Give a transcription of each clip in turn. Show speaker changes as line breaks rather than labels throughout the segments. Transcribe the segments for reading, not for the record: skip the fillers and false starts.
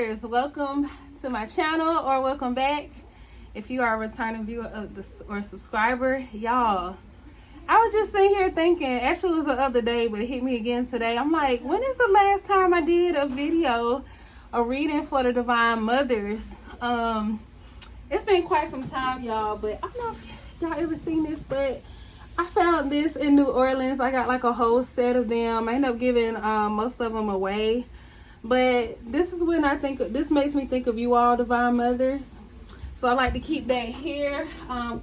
viewers, welcome to my channel, or welcome back if you are a returning viewer of or subscriber. Y'all, I was just sitting here thinking, actually it was the other day, but it hit me again today. I'm like, when is the last time I did a video, a reading for the Divine Mothers? It's been quite some time, y'all, but I don't know if y'all ever seen this, but I found this in New Orleans. I got like a whole set of them. I ended up giving most of them away. But this is when I think, this makes me think of you all, Divine Mothers. So I like to keep that here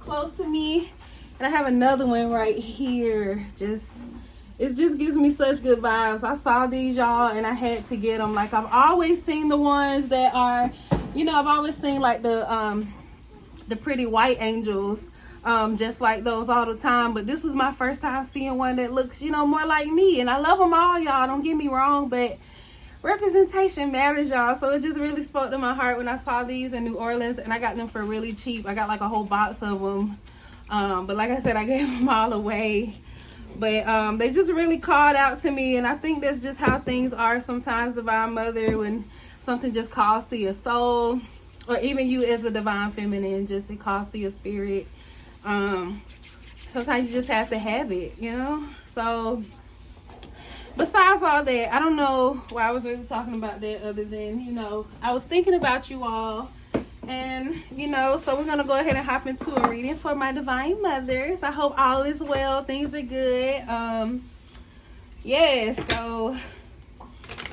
close to me. And I have another one right here. It just gives me such good vibes. I saw these, y'all, and I had to get them. Like, I've always seen the ones that are, you know, I've always seen like the pretty white angels, just like those all the time. But this was my first time seeing one that looks, you know, more like me. And I love them all, y'all, don't get me wrong, but representation matters, y'all. So it just really spoke to my heart when I saw these in New Orleans, and I got them for really cheap. I got like a whole box of them, but like I said, I gave them all away. But they just really called out to me, and I think that's just how things are sometimes, Divine Mother, when something just calls to your soul, or even you as a divine feminine, just it calls to your spirit. Sometimes you just have to have it, you know. So besides all that, I don't know why I was really talking about that, other than, you know, I was thinking about you all. And, you know, so we're going to go ahead and hop into a reading for my Divine Mothers. I hope all is well. Things are good. Yeah, so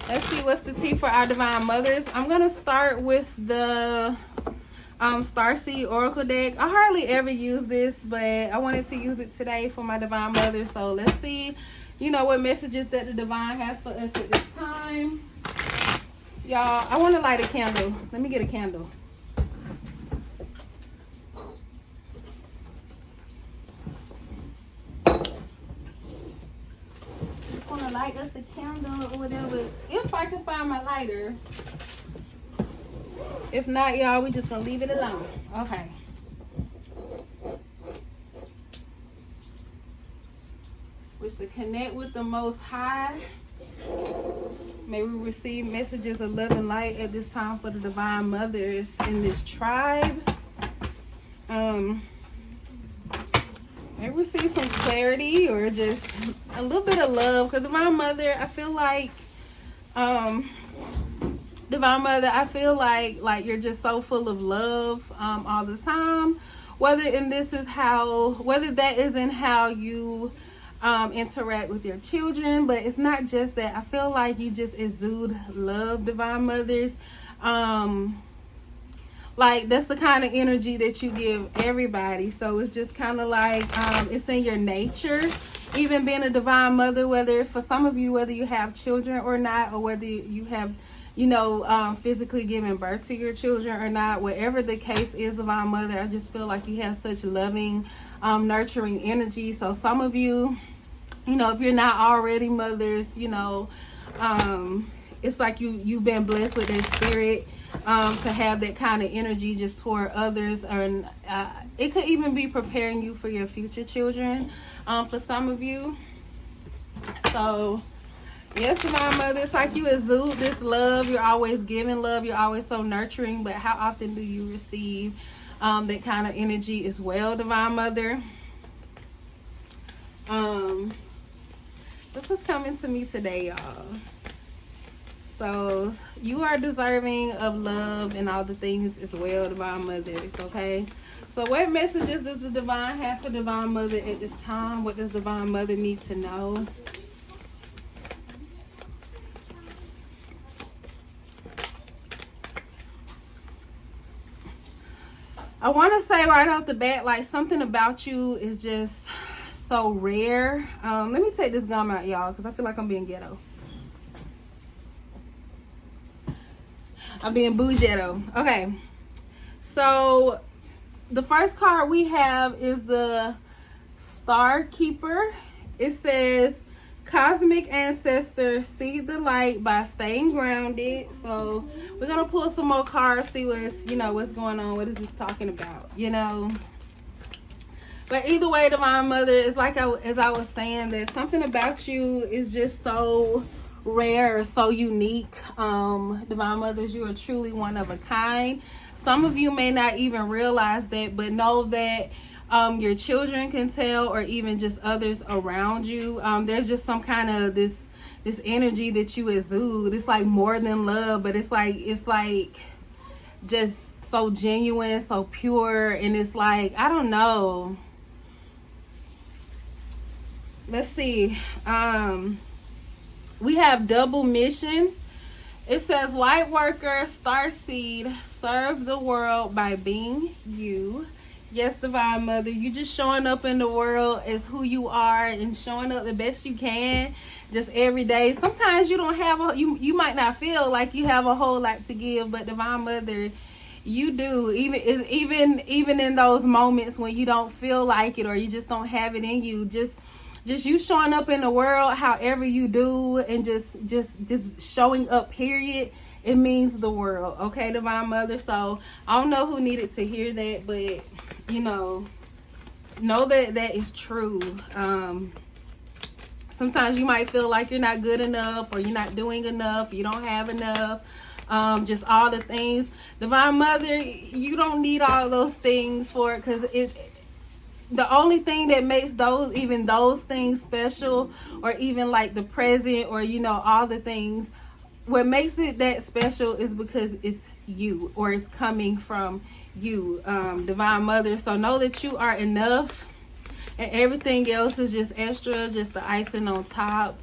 let's see what's the tea for our Divine Mothers. I'm going to start with the Starseed Oracle deck. I hardly ever use this, but I wanted to use it today for my Divine Mothers. So let's see, you know, what messages that the Divine has for us at this time. Y'all, I want to light a candle. Let me get a candle. Just want to light us a candle or whatever, if I can find my lighter. If not, y'all, we just gonna leave it alone. Okay. Wish to connect with the Most High. May we receive messages of love and light at this time for the Divine Mothers in this tribe. May we receive some clarity or just a little bit of love, because Divine Mother, I feel like, Divine Mother, I feel like you're just so full of love all the time. Whether that is in how you interact with your children, but it's not just that. I feel like you just exude love, Divine Mothers. Like, that's the kind of energy that you give everybody. So it's just kind of like it's in your nature, even being a Divine Mother, whether for some of you, whether you have children or not, or whether you have, you know, physically giving birth to your children or not, whatever the case is, Divine Mother, I just feel like you have such loving, nurturing energy. So some of you, you know, if you're not already mothers, you know, it's like you've been blessed with that spirit to have that kind of energy just toward others. And it could even be preparing you for your future children for some of you. So yes, Divine Mother, it's like you exude this love. You're always giving love. You're always so nurturing. But how often do you receive that kind of energy as well, Divine Mother? This is coming to me today, y'all. So you are deserving of love and all the things as well, Divine Mothers, okay? So what messages does the Divine have for Divine Mother at this time? What does Divine Mother need to know? I want to say right off the bat, like, something about you is just so rare. Let me take this gum out, y'all, because I feel like I'm being ghetto. I'm being bougetto. Okay. So the first card we have is the Star Keeper. It says, Cosmic Ancestor, see the light by staying grounded. So we're gonna pull some more cards, see what's, you know, what's going on, what is this talking about, you know. But either way, Divine Mother, it's like as I was saying, that something about you is just so rare or so unique. Divine mothers, you are truly one of a kind. Some of you may not even realize that, but know that your children can tell, or even just others around you. There's just some kind of this energy that you exude. It's like more than love, but it's like just so genuine, so pure, and it's like, I don't know. Let's see. We have double mission. It says, light worker, starseed, serve the world by being you. Yes, Divine Mother, you just showing up in the world as who you are and showing up the best you can, just every day. Sometimes you don't have you might not feel like you have a whole lot to give, but Divine Mother, you do. Even in those moments when you don't feel like it, or you just don't have it in you, just you showing up in the world however you do, and just showing up, period, it means the world. Okay, Divine Mother. So I don't know who needed to hear that, but know that is true. Sometimes you might feel like you're not good enough, or you're not doing enough, you don't have enough, just all the things. Divine Mother, you don't need all those things for it, because the only thing that makes those things special, or even like the present, or all the things, what makes it that special is because it's you, or it's coming from you, Divine Mother. So know that you are enough, and everything else is just extra, just the icing on top.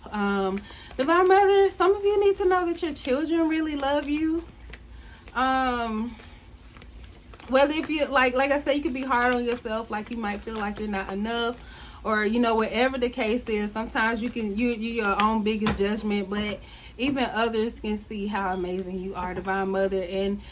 Divine Mother, some of you need to know that your children really love you. Whether if you like I said, you could be hard on yourself, like you might feel like you're not enough, or whatever the case is. Sometimes you're your own biggest judgment, but even others can see how amazing you are, Divine Mother. And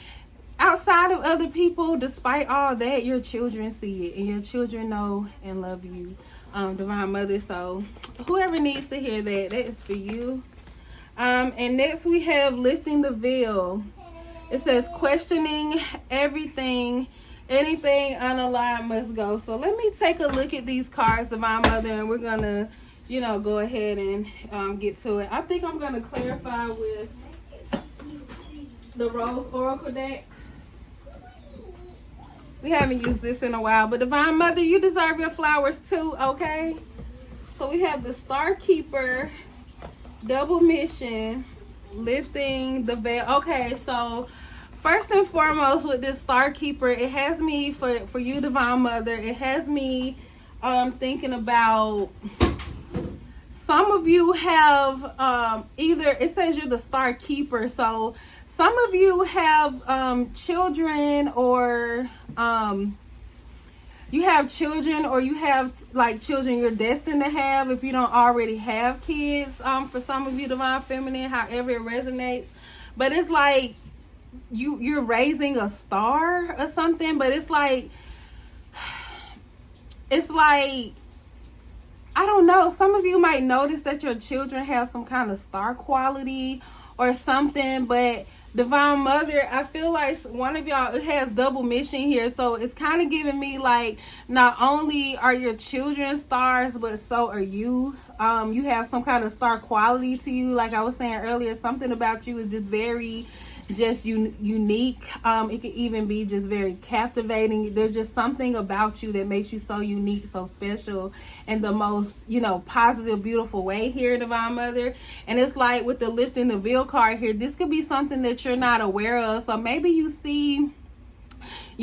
outside of other people, despite all that, your children see it, and your children know and love you, Divine Mother. So whoever needs to hear that is for you. And next we have lifting the veil. It says, questioning everything, anything unaligned must go. So let me take a look at these cards, Divine Mother, and we're going to, go ahead and get to it. I think I'm going to clarify with the Rose Oracle deck. We haven't used this in a while, but Divine Mother, you deserve your flowers too, okay? So we have the Star Keeper, double mission, lifting the veil. Okay, so first and foremost with this Star Keeper, it has me, for you, Divine Mother, it has me thinking about, some of you have either, it says you're the Star Keeper, so some of you have children, or you have children, or you have like children you're destined to have if you don't already have kids. For some of you, Divine Feminine, however it resonates, but it's like you're raising a star or something. But it's like I don't know, some of you might notice that your children have some kind of star quality or something. But Divine Mother, I feel like one of y'all, it has double mission here, so it's kind of giving me like, not only are your children stars, but so are you. You have some kind of star quality to you. Like I was saying earlier, something about you is just very unique. It could even be just very captivating. There's just something about you that makes you so unique, so special, in the most positive, beautiful way here, Divine Mother. And it's like with the lifting the veil card here, this could be something that you're not aware of. So maybe you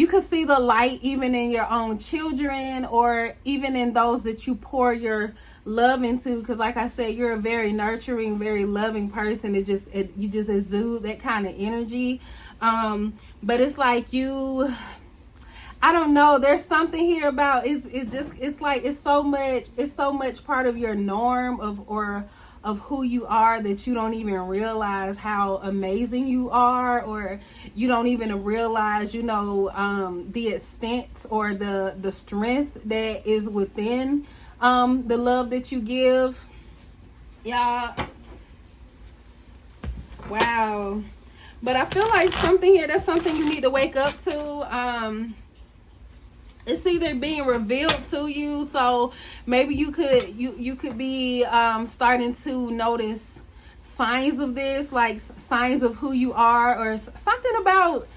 could see the light even in your own children, or even in those that you pour your love into, because like I said, you're a very nurturing, very loving person. You just exude that kind of energy. But it's like I don't know, there's something here about it's like it's so much part of your norm of who you are, that you don't even realize how amazing you are, or you don't even realize the extent or the strength that is within the love that you give. Y'all, wow. But I feel like something here, that's something you need to wake up to. It's either being revealed to you, so maybe you could be starting to notice signs of this, like signs of who you are, or something about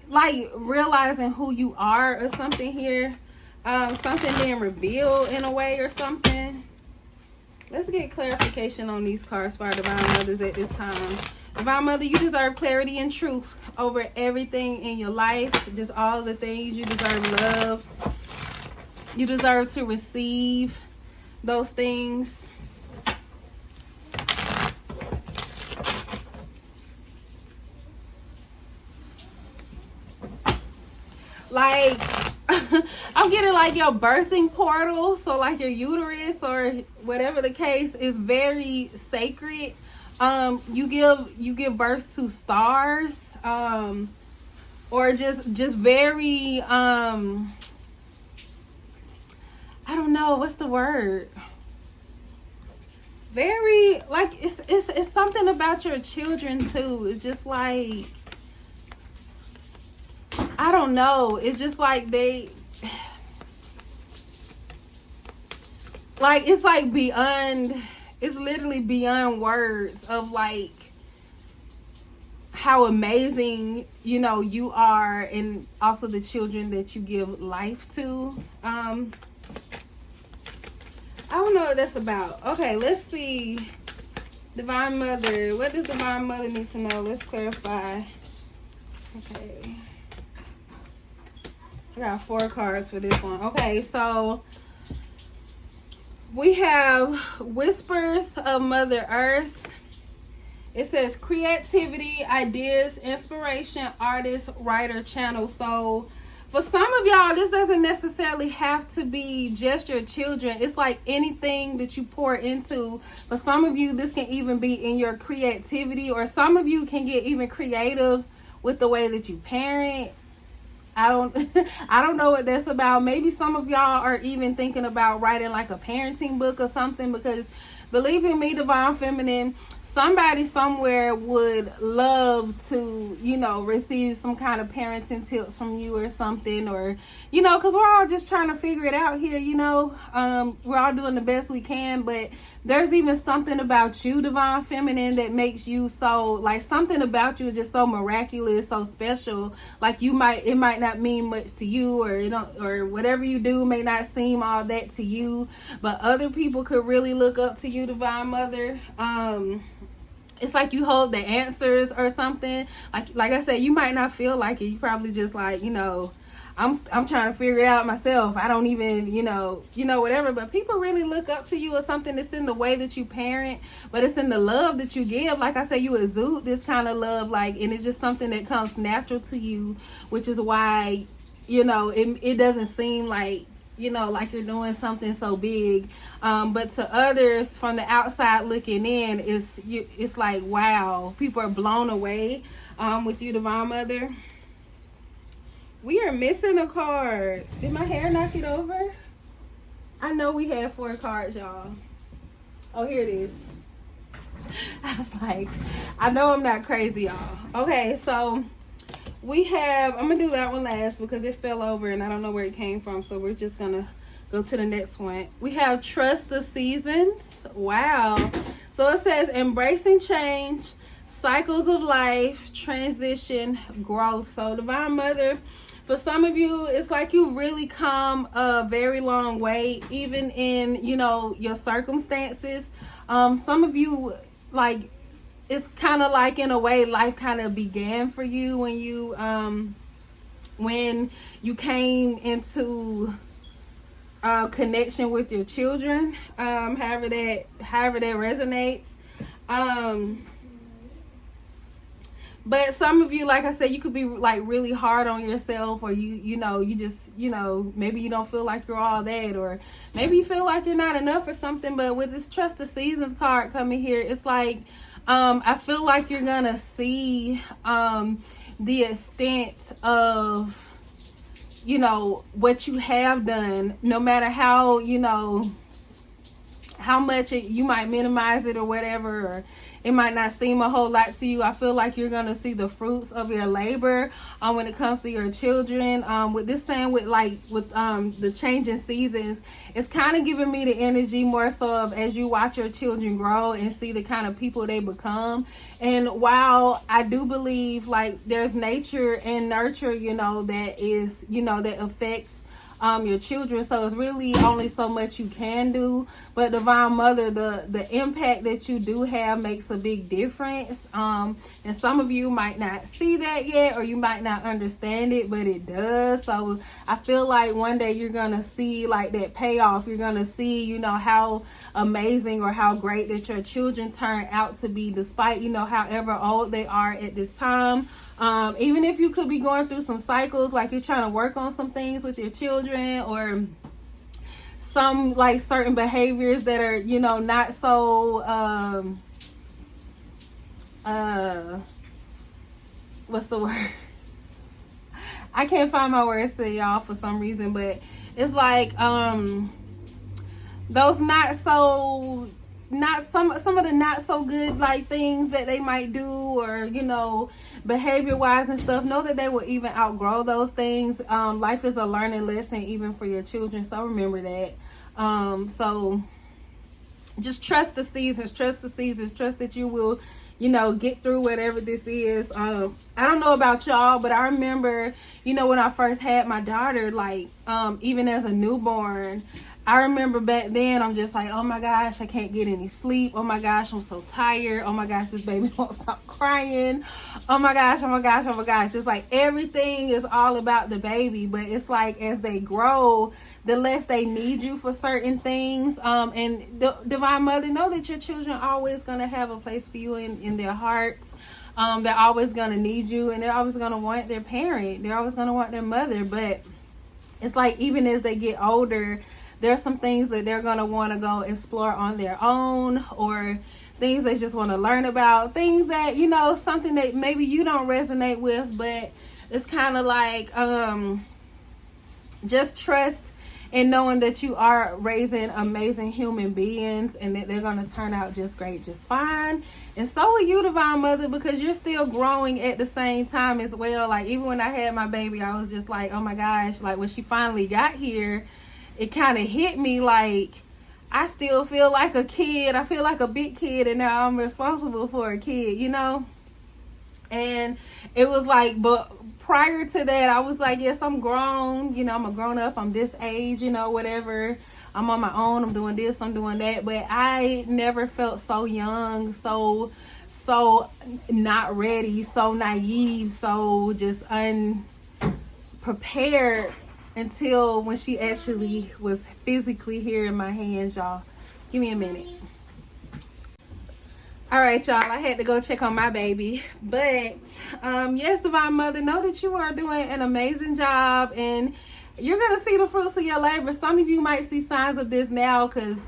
like realizing who you are, or something here. Something being revealed in a way or something. Let's get clarification on these cards for our Divine Mothers at this time. Divine Mother, you deserve clarity and truth over everything in your life. Just all the things. You deserve love. You deserve to receive those things. Like, I'm getting like your birthing portal, so like your uterus or whatever the case is very sacred. You give birth to stars, or just very I don't know what's the word. Very like it's something about your children too. It's just like, I don't know. It's just like it's like beyond, it's literally beyond words of like how amazing, you know, you are, and also the children that you give life to. I don't know what that's about. Okay, let's see. Divine Mother. What does Divine Mother need to know? Let's clarify. Okay. I got 4 cards for this one. Okay, so we have Whispers of Mother Earth. It says creativity, ideas, inspiration, artist, writer, channel. So for some of y'all, this doesn't necessarily have to be just your children. It's like anything that you pour into. For some of you, this can even be in your creativity, or some of you can get even creative with the way that you parent. I don't know what that's about. Maybe some of y'all are even thinking about writing like a parenting book or something, because believe in me, Divine Feminine, somebody somewhere would love to, you know, receive some kind of parenting tips from you or something, or, you know, because we're all just trying to figure it out here, you know. We're all doing the best we can, but there's even something about you, Divine Feminine, that makes you so, like, something about you is just so miraculous, so special. Like, it might not mean much to you, or, you know, or whatever you do may not seem all that to you, but other people could really look up to you, Divine Mother. It's like you hold the answers or something. Like I said, you might not feel like it. You probably just like, you know, I'm trying to figure it out myself. I don't even, you know, whatever. But people really look up to you, or something that's in the way that you parent, but it's in the love that you give. Like I said, you exude this kind of love, like, and it's just something that comes natural to you, which is why, you know, it doesn't seem like, you know, like you're doing something so big. But to others from the outside looking in, it's like, wow, people are blown away with you, Divine Mother. We are missing a card. Did my hair knock it over? I know we had 4 cards, y'all. Oh, here it is. I was like, I know I'm not crazy, y'all. Okay, so we have, I'm gonna do that one last because it fell over and I don't know where it came from, so we're just gonna go to the next one. We have Trust the Seasons. Wow. So it says embracing change, cycles of life, transition, growth. So Divine Mother, for some of you, it's like you really come a very long way, even in, you know, your circumstances. Some of you, like, it's kind of like, in a way, life kind of began for you when you came into connection with your children, however that resonates. But some of you, like I said, you could be like really hard on yourself, or you know, you just, you know, maybe you don't feel like you're all that, or maybe you feel like you're not enough or something. But with this Trust the Seasons card coming here, it's like, I feel like you're gonna see the extent of, you know, what you have done, no matter how, you know, how much you might minimize it or whatever, or it might not seem a whole lot to you. I feel like you're gonna see the fruits of your labor when it comes to your children. With this saying, with the changing seasons, it's kind of giving me the energy more so of as you watch your children grow and see the kind of people they become. And while I do believe like there's nature and nurture, that is, that affects your children, so it's really only so much you can do. But Divine Mother, the impact that you do have makes a big difference. And some of you might not see that yet, or you might not understand it, but it does. So I feel like one day you're gonna see like that payoff. You're gonna see, how amazing or how great that your children turn out to be, despite, however old they are at this time. Even if you could be going through some cycles, like you're trying to work on some things with your children, or some like certain behaviors that are, not so, what's the word? I can't find my words to y'all for some reason, but it's like, those some of the not so good like things that they might do, or behavior wise and stuff, know that they will even outgrow those things. Life is a learning lesson even for your children, so remember that. So just trust the seasons, trust that you will get through whatever this is. I don't know about y'all, but I remember when I first had my daughter, like even as a newborn, I remember back then, I'm just like, oh my gosh, I can't get any sleep. Oh my gosh, I'm so tired. Oh my gosh, this baby won't stop crying. Oh my gosh, oh my gosh, oh my gosh. Just like everything is all about the baby. But it's like as they grow, the less they need you for certain things. And the Divine Mother, know that your children are always going to have a place for you in their hearts. They're always going to need you, and they're always going to want their parent. They're always going to want their mother. But it's like even as they get older, there's some things that they're going to want to go explore on their own, or things they just want to learn about, things that, something that maybe you don't resonate with, but it's kind of like, just trust in knowing that you are raising amazing human beings, and that they're going to turn out just great, just fine. And so are you, Divine Mother, because you're still growing at the same time as well. Like even when I had my baby, I was just like, oh my gosh, like when she finally got here, it kind of hit me like I still feel like a kid. I feel like a big kid, and now I'm responsible for a kid, And it was like, but prior to that, I was like, yes, I'm grown. I'm a grown up. I'm this age, whatever. I'm on my own. I'm doing this. I'm doing that. But I never felt so young, so not ready, so naive, so just unprepared, until when she actually was physically here in my hands, y'all. Give me a minute. All right, y'all, I had to go check on my baby. But yes, Divine Mother, know that you are doing an amazing job, and you're gonna see the fruits of your labor. Some of you might see signs of this now, because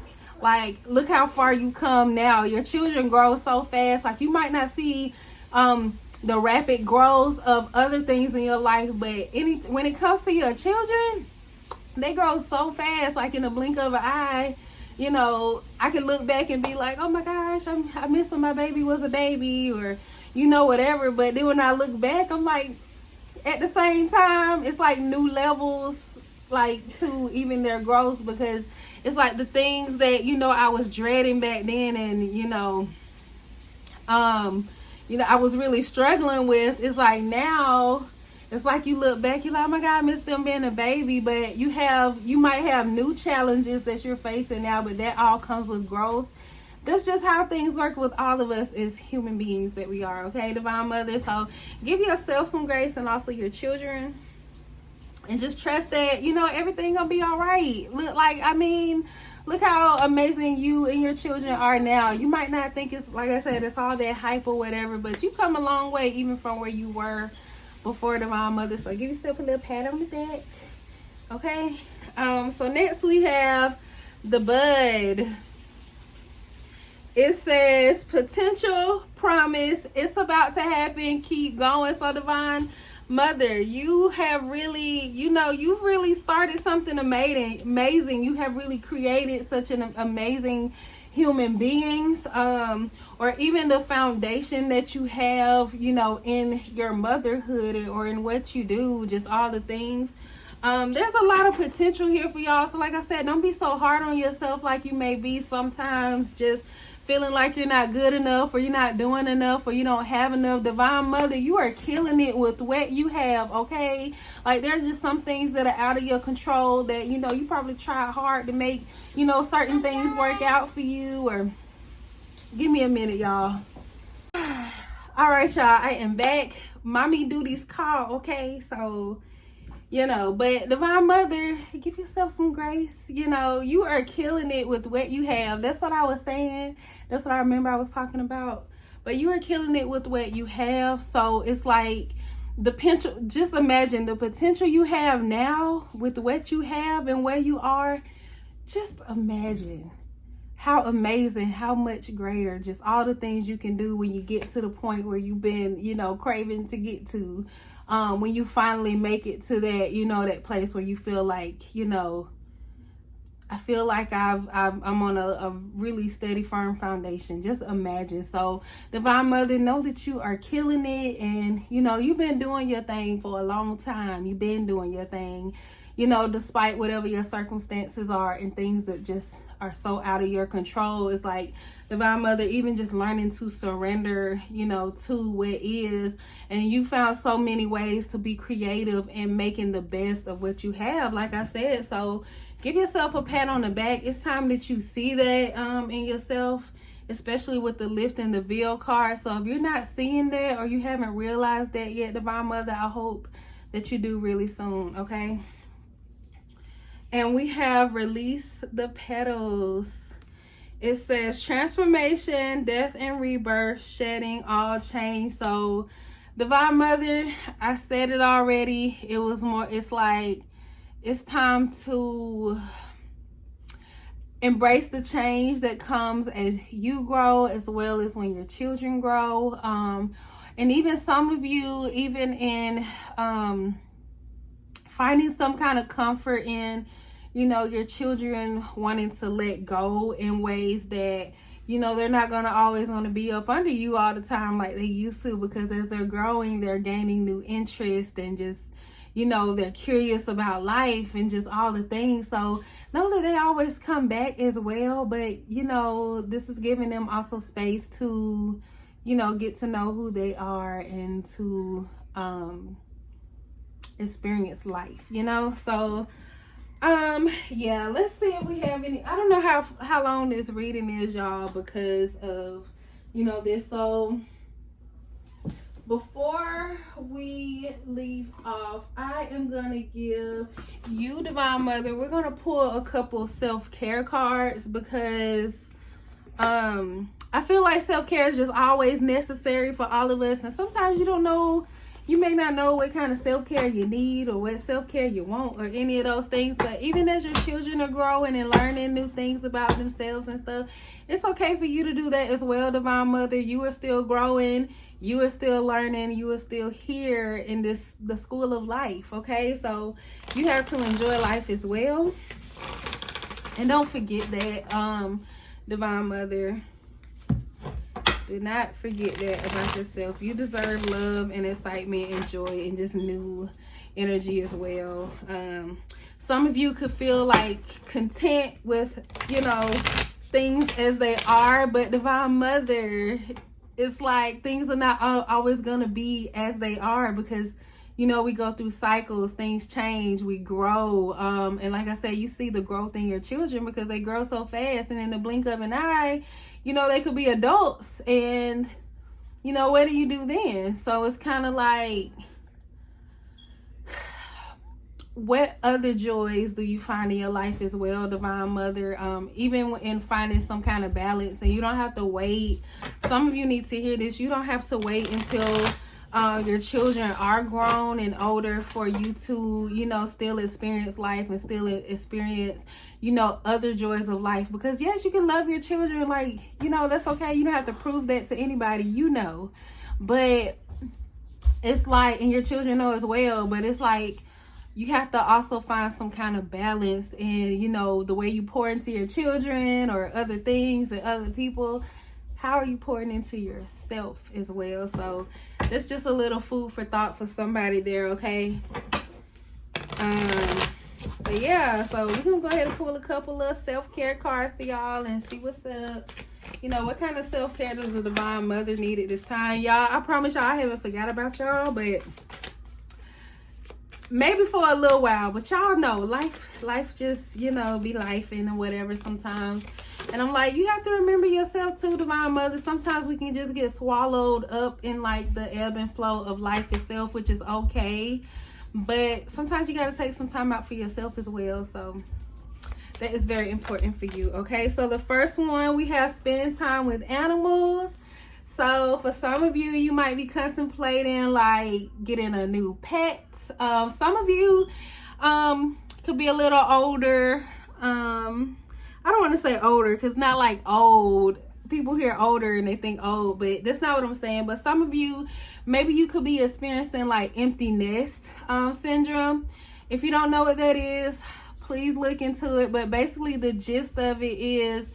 like look how far you come now. Your children grow so fast. Like you might not see the rapid growth of other things in your life, but when it comes to your children, they grow so fast, like in a blink of an eye. I can look back and be like, oh my gosh, I miss when my baby was a baby, or whatever. But then when I look back, I'm like, at the same time, it's like new levels, like to even their growth, because it's like the things that I was dreading back then, and I was really struggling with. It's like now, it's like you look back, you're like, oh my God, I miss them being a baby. But you might have new challenges that you're facing now, but that all comes with growth. That's just how things work with all of us as human beings that we are, okay, Divine Mother? So give yourself some grace, and also your children, and just trust that, everything gonna be all right. Look how amazing you and your children are now. You might not think it's, like I said, it's all that hype or whatever, but you come a long way even from where you were before, Divine Mother. So give yourself a little pat on the back, okay? So next we have the bud. It says potential, promise, it's about to happen, keep going. So Divine Mother, you have really, you've really started something amazing. You have really created such an amazing human beings, or even the foundation that you have, you know, in your motherhood or in what you do, just all the things. There's a lot of potential here for y'all. So like I said, don't be so hard on yourself like you may be sometimes, just feeling like you're not good enough, or you're not doing enough, or you don't have enough. Divine Mother, you are killing it with what you have, okay? Like, there's just some things that are out of your control that, you know, you probably tried hard to make, you know, certain things work out for you. Or give me a minute, y'all. All right, y'all, I am back. Mommy duties call, okay? So, you know, but Divine Mother, give yourself some grace. You know, you are killing it with what you have. That's what I was saying. That's what I remember I was talking about. But you are killing it with what you have. So it's like the potential, just imagine the potential you have now with what you have and where you are. Just imagine how amazing, how much greater, just all the things you can do when you get to the point where you've been, you know, craving to get to. When you finally make it to that, you know, that place where you feel like, you know, I feel like I'm on a really steady, firm foundation. Just imagine. So, Divine Mother, know that you are killing it. And, you know, you've been doing your thing for a long time. You've been doing your thing, you know, despite whatever your circumstances are and things that just are so out of your control. It's like, Divine Mother, even just learning to surrender, you know, to what is. And you found so many ways to be creative and making the best of what you have, like I said. So give yourself a pat on the back. It's time that you see that in yourself, especially with the lift and the veil card. So if you're not seeing that, or you haven't realized that yet, Divine Mother, I hope that you do really soon, okay? And we have Release the Petals. It says transformation, death and rebirth, shedding all change. So Divine Mother, I said it already. It was more, it's like, it's time to embrace the change that comes as you grow, as well as when your children grow. And even some of you, even in finding some kind of comfort in, you know, your children wanting to let go in ways that, you know, they're not going to always want to be up under you all the time like they used to, because as they're growing, they're gaining new interest and just, you know, they're curious about life and just all the things. So know that they always come back as well. But, you know, this is giving them also space to, you know, get to know who they are and to experience life, you know. So yeah, let's see if we have any. I don't know how long this reading is, y'all, because of, you know, this. So before we leave off, I am gonna give you, Divine Mother, we're gonna pull a couple self-care cards, because I feel like self-care is just always necessary for all of us. And sometimes you don't know, you may not know what kind of self-care you need or what self-care you want or any of those things. But even as your children are growing and learning new things about themselves and stuff, it's okay for you to do that as well, Divine Mother. You are still growing. You are still learning. You are still here in the school of life, okay? So you have to enjoy life as well. And don't forget that, Divine Mother, do not forget that about yourself. You deserve love and excitement and joy and just new energy as well. Some of you could feel like content with, you know, things as they are, but Divine Mother, it's like things are not always going to be as they are, because, you know, we go through cycles, things change, we grow. And like I said, you see the growth in your children because they grow so fast, and in the blink of an eye, you know, they could be adults, and, you know, what do you do then? So it's kind of like, what other joys do you find in your life as well, Divine Mother? Even in finding some kind of balance, and you don't have to wait. Some of you need to hear this. You don't have to wait until your children are grown and older for you to, you know, still experience life and still experience, you know, other joys of life. Because yes, you can love your children, like, you know, that's okay. You don't have to prove that to anybody, you know. But it's like, and your children know as well, but it's like, you have to also find some kind of balance in, you know, the way you pour into your children or other things and other people. How are you pouring into yourself as well? So that's just a little food for thought for somebody there, okay? But yeah, so we're gonna go ahead and pull a couple of self-care cards for y'all and see what's up. You know, what kind of self-care does the Divine Mother need at this time? Y'all, I promise y'all I haven't forgot about y'all, but maybe for a little while. But y'all know, life just, you know, be lifing and whatever sometimes. And I'm like, you have to remember yourself too, Divine Mother. Sometimes we can just get swallowed up in like the ebb and flow of life itself, which is okay. But sometimes you got to take some time out for yourself as well. So that is very important for you, okay? So the first one, we have spending time with animals. So for some of you, you might be contemplating like getting a new pet. Some of you could be a little older. I don't want to say older because not like old. People hear older and they think old, but that's not what I'm saying. But some of you, maybe you could be experiencing like empty nest syndrome. If you don't know what that is, please look into it. But basically the gist of it is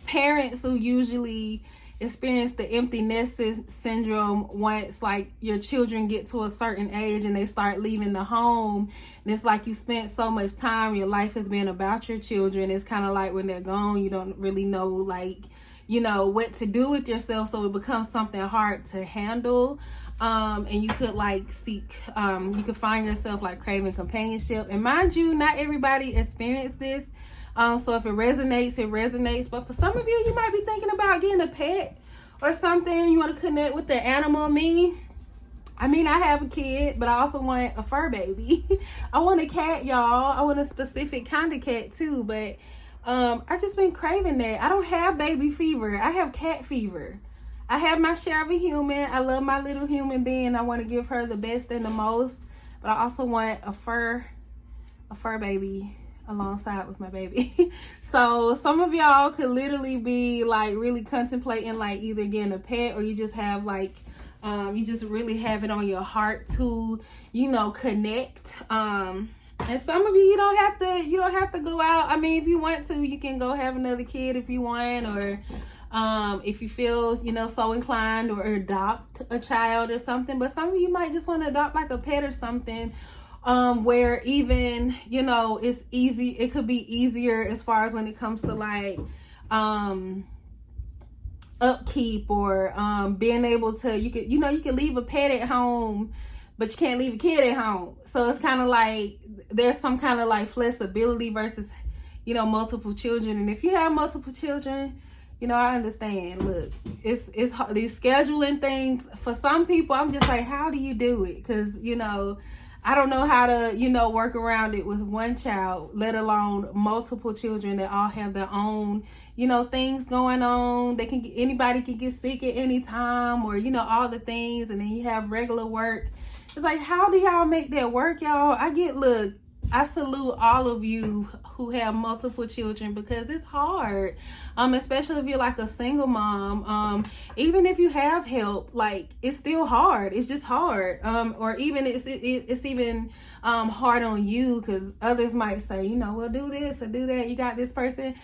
parents who usually experience the empty nest syndrome once like your children get to a certain age and they start leaving the home, and it's like you spent so much time, your life has been about your children. It's kind of like when they're gone, you don't really know like, you know, what to do with yourself, so it becomes something hard to handle. And you could like seek, you could find yourself like craving companionship. And mind you, not everybody experienced this. So if it resonates, it resonates. But for some of you, you might be thinking about getting a pet or something. You want to connect with the animal. I have a kid, but I also want a fur baby. I want a cat, y'all. I want a specific kind of cat too. But I just been craving that. I don't have baby fever. I have cat fever. I have my share of a human. I love my little human being. I want to give her the best and the most. But I also want a fur baby alongside with my baby. So some of y'all could literally be like really contemplating like either getting a pet, or you just have like you just really have it on your heart to, you know, connect. And some of you, you don't have to go out. I mean, if you want to, you can go have another kid if you want, or if you feel, you know, so inclined, or adopt a child or something. But some of you might just want to adopt like a pet or something, where even, you know, it's easy. It could be easier as far as when it comes to like upkeep, or being able to, you can leave a pet at home, but you can't leave a kid at home. So it's kind of like there's some kind of like flexibility versus, you know, multiple children. And if you have multiple children, you know, I understand. Look, it's hard, these scheduling things. For some people, I'm just like, how do you do it? Because, you know, I don't know how to, you know, work around it with one child, let alone multiple children that all have their own, you know, things going on. Anybody can get sick at any time, or, you know, all the things. And then you have regular work. It's like, how do y'all make that work, y'all? I salute all of you who have multiple children, because it's hard, especially if you're like a single mom. Even if you have help, like, it's still hard. It's just hard. Or even it's even hard on you, because others might say, you know, well, do this or do that. You got this person.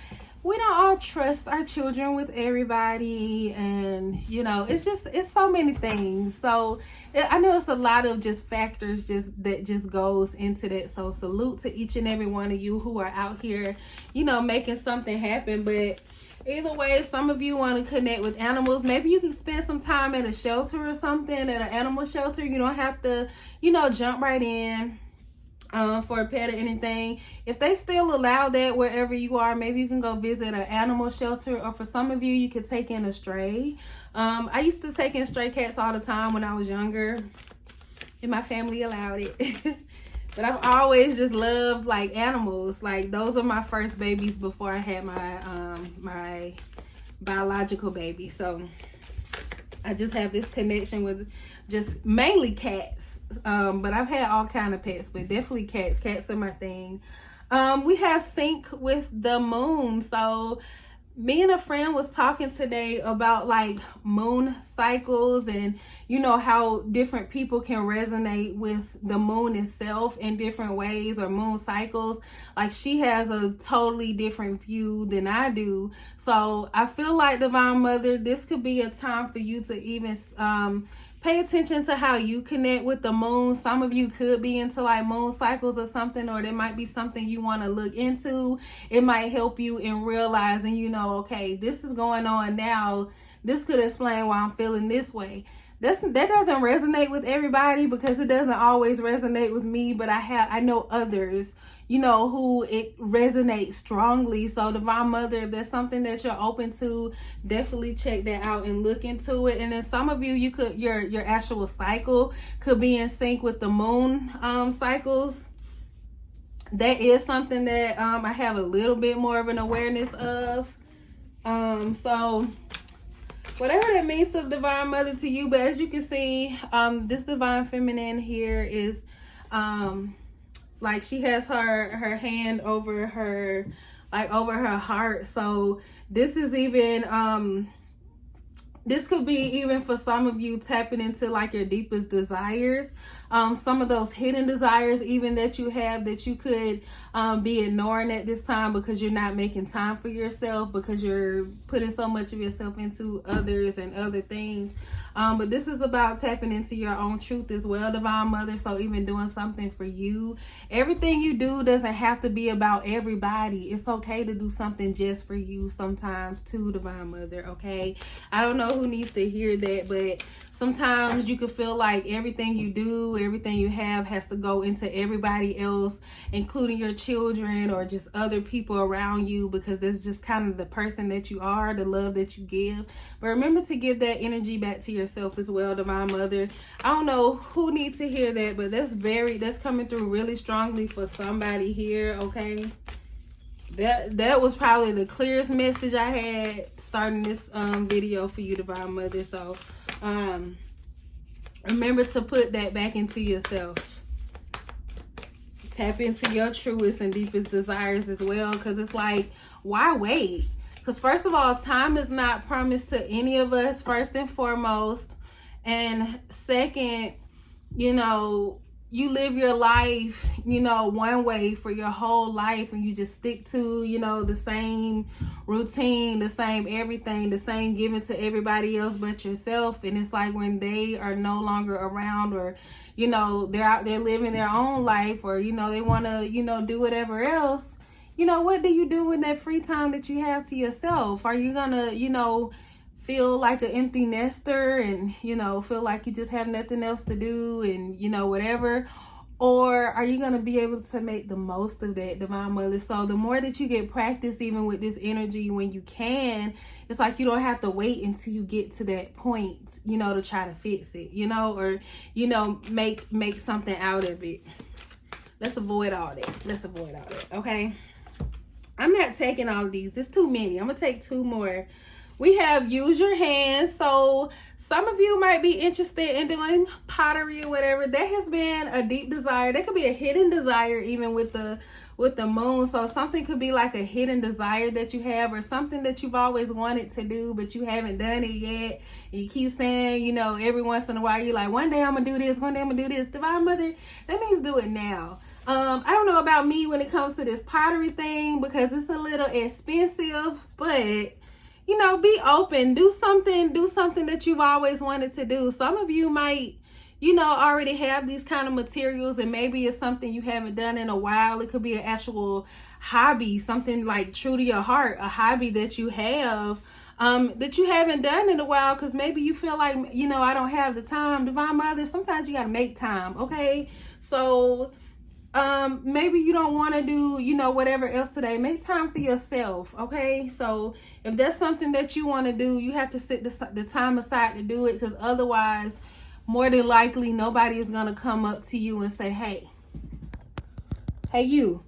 We don't all trust our children with everybody, and, you know, it's so many things. So I know it's a lot of just factors that just goes into that. So salute to each and every one of you who are out here, you know, making something happen. But either way, some of you want to connect with animals. Maybe you can spend some time at a shelter or something, at an animal shelter. You don't have to, you know, jump right in for a pet or anything. If they still allow that wherever you are, maybe you can go visit an animal shelter. Or for some of you, you could take in a stray. I used to take in stray cats all the time when I was younger, and my family allowed it. But I've always just loved like animals. Like, those are my first babies before I had my my biological baby. So I just have this connection with just mainly cats. But I've had all kind of pets, but definitely cats. Cats are my thing. We have sync with the moon. So Me and a friend was talking today about like moon cycles, and you know how different people can resonate with the moon itself in different ways, or moon cycles. Like she has a totally different view than I do. So I feel like, Divine Mother, this could be a time for you to even pay attention to how you connect with the moon. Some of you could be into like moon cycles or something, or there might be something you want to look into. It might help you in realizing, you know, okay, this is going on now. This could explain why I'm feeling this way. That doesn't resonate with everybody, because it doesn't always resonate with me, but I know others, you know, who it resonates strongly. So Divine Mother, if there's something that you're open to, definitely check that out and look into it. And then some of you, you could, your actual cycle could be in sync with the moon cycles. That is something that I have a little bit more of an awareness of. So whatever that means to Divine Mother to you, but as you can see, this Divine Feminine here is like she has her hand over her, like over her heart. So this is even this could be even for some of you tapping into like your deepest desires, some of those hidden desires even that you have, that you could be ignoring at this time because you're not making time for yourself, because you're putting so much of yourself into others and other things. But this is about tapping into your own truth as well, Divine Mother. So even doing something for you. Everything you do doesn't have to be about everybody. It's okay to do something just for you sometimes too, Divine Mother, okay? I don't know who needs to hear that, but sometimes you could feel like everything you do, everything you have has to go into everybody else, including your children or just other people around you, because that's just kind of the person that you are, the love that you give. But remember to give that energy back to yourself as well, Divine Mother. I don't know who needs to hear that, but that's coming through really strongly for somebody here, okay? That was probably the clearest message I had starting this video for you, Divine Mother. So remember to put that back into yourself. Tap into your truest and deepest desires as well, because it's like, why wait? Because first of all, time is not promised to any of us, first and foremost. And second, you know, you live your life, you know, one way for your whole life, and you just stick to, you know, the same routine, the same everything, the same giving to everybody else but yourself. And it's like when they are no longer around, or, you know, they're out there living their own life, or, you know, they want to, you know, do whatever else. You know, what do you do in that free time that you have to yourself? Are you gonna, you know, feel like an empty nester and, you know, feel like you just have nothing else to do and, you know, whatever? Or are you gonna be able to make the most of that, Divine Mother? So the more that you get practice even with this energy when you can, it's like you don't have to wait until you get to that point, you know, to try to fix it, you know, or, you know, make something out of it. Let's avoid all that. Let's avoid all that, okay? I'm not taking all of these. There's too many. I'm going to take two more. We have use your hands. So some of you might be interested in doing pottery or whatever. That has been a deep desire. That could be a hidden desire even with the moon. So something could be like a hidden desire that you have, or something that you've always wanted to do, but you haven't done it yet. And you keep saying, you know, every once in a while, you're like, one day I'm going to do this. One day I'm going to do this. Divine Mother, that means do it now. I don't know about me when it comes to this pottery thing, because it's a little expensive, but you know, be open, do something that you've always wanted to do. Some of you might, you know, already have these kind of materials, and maybe it's something you haven't done in a while. It could be an actual hobby, something like true to your heart, a hobby that you have that you haven't done in a while, because maybe you feel like, you know, I don't have the time. Divine Mother, sometimes you got to make time, okay? So maybe you don't want to do, you know, whatever else today. Make time for yourself, okay? So if there's something that you want to do, you have to set the time aside to do it, because otherwise, more than likely, nobody is going to come up to you and say, hey, you.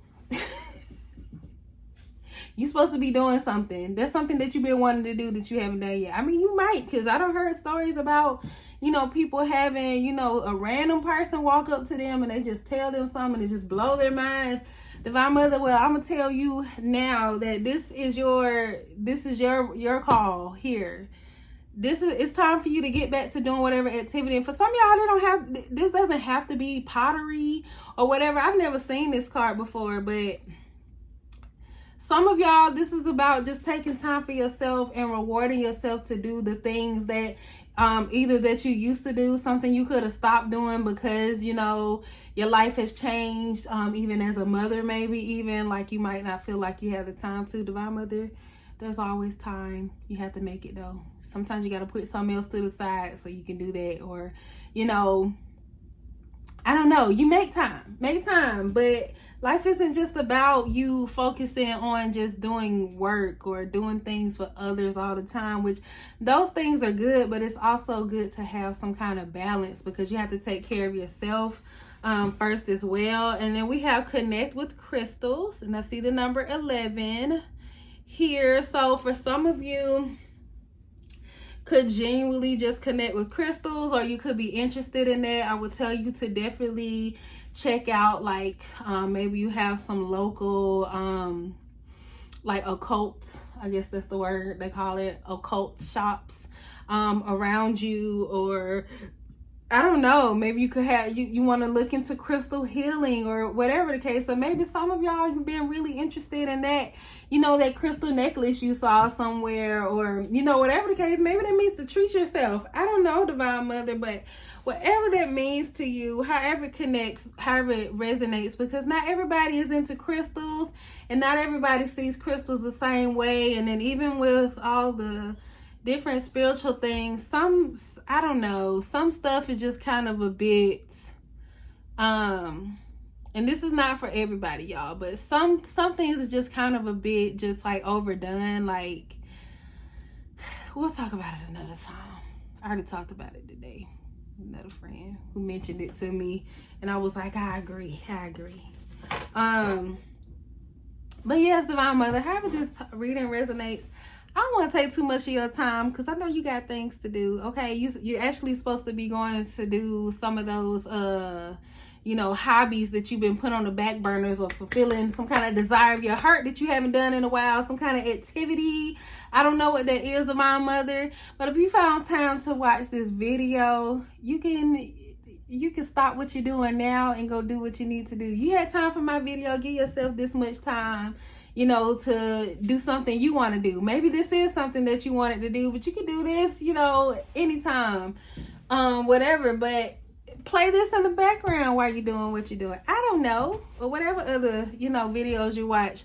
You're supposed to be doing something. There's something that you've been wanting to do that you haven't done yet. I mean, you might, because I done heard stories about, you know, people having, you know, a random person walk up to them and they just tell them something and it just blow their minds. Divine Mother, well, I'm gonna tell you now that this is your call here. It's time for you to get back to doing whatever activity. And for some of y'all, this doesn't have to be pottery or whatever. I've never seen this card before, but some of y'all, this is about just taking time for yourself and rewarding yourself to do the things that either that you used to do, something you could have stopped doing because, you know, your life has changed, even as a mother, maybe even like you might not feel like you have the time to. Divine Mother, there's always time. You have to make it though. Sometimes you got to put something else to the side so you can do that, or, you know, I don't know, you make time, but life isn't just about you focusing on just doing work or doing things for others all the time, which those things are good, but it's also good to have some kind of balance because you have to take care of yourself first as well. And then we have connect with crystals, and I see the number 11 here. So for some of you, could genuinely just connect with crystals, or you could be interested in that. I would tell you to definitely check out, like maybe you have some local like occult, I guess that's the word they call it, occult shops around you, or I don't know, maybe you could have, you want to look into crystal healing or whatever the case. So maybe some of y'all, you've been really interested in that, you know, that crystal necklace you saw somewhere, or, you know, whatever the case. Maybe that means to treat yourself. I don't know, Divine Mother, but whatever that means to you, however it connects, however it resonates, because not everybody is into crystals and not everybody sees crystals the same way. And then even with all the different spiritual things, I don't know, some stuff is just kind of a bit and this is not for everybody, y'all, but some things is just kind of a bit just like overdone. Like, we'll talk about it another time. I already talked about it today. Another friend who mentioned it to me, and I was like, I agree. But yes, Divine Mother, however this reading resonates, I don't want to take too much of your time because I know you got things to do. Okay, you're actually supposed to be going to do some of those you know, hobbies that you've been put on the back burners, or fulfilling some kind of desire of your heart that you haven't done in a while, some kind of activity. I don't know what that is, Divine Mother, but if you found time to watch this video, you can stop what you're doing now and go do what you need to do. You had time for my video, give yourself this much time, you know, to do something you want to do. Maybe this is something that you wanted to do, but you can do this, you know, anytime, whatever. But play this in the background while you're doing what you're doing. I don't know, or whatever other, you know, videos you watch.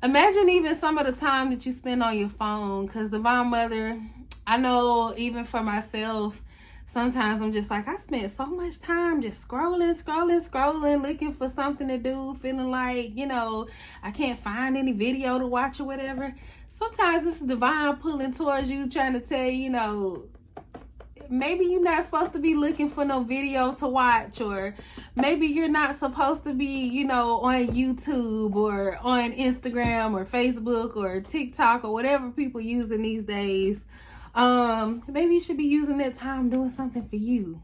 Imagine even some of the time that you spend on your phone, because Divine Mother, I know even for myself, sometimes I'm just like, I spent so much time just scrolling, looking for something to do, feeling like, you know, I can't find any video to watch or whatever. Sometimes this is divine pulling towards you, trying to tell you, you know, maybe you're not supposed to be looking for no video to watch, or maybe you're not supposed to be, you know, on YouTube or on Instagram or Facebook or TikTok or whatever people using these days. Maybe you should be using that time doing something for you.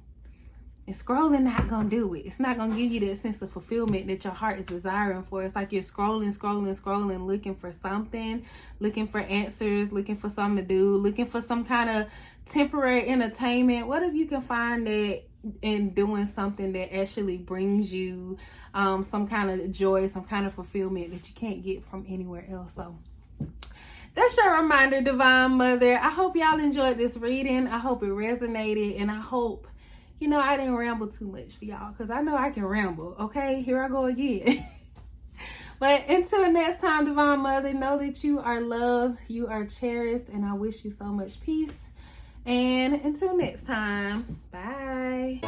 And scrolling not gonna do it. It's not gonna give you that sense of fulfillment that your heart is desiring for. It's like you're scrolling, looking for something, looking for answers, looking for something to do, looking for some kind of temporary entertainment. What if you can find that in doing something that actually brings you some kind of joy, some kind of fulfillment that you can't get from anywhere else? So that's your reminder, Divine Mother. I hope y'all enjoyed this reading. I hope it resonated, and I hope, you know, I didn't ramble too much for y'all, because I know I can ramble. Okay, here I go again. But until next time, Divine Mother, know that you are loved, you are cherished, and I wish you so much peace. And until next time, bye.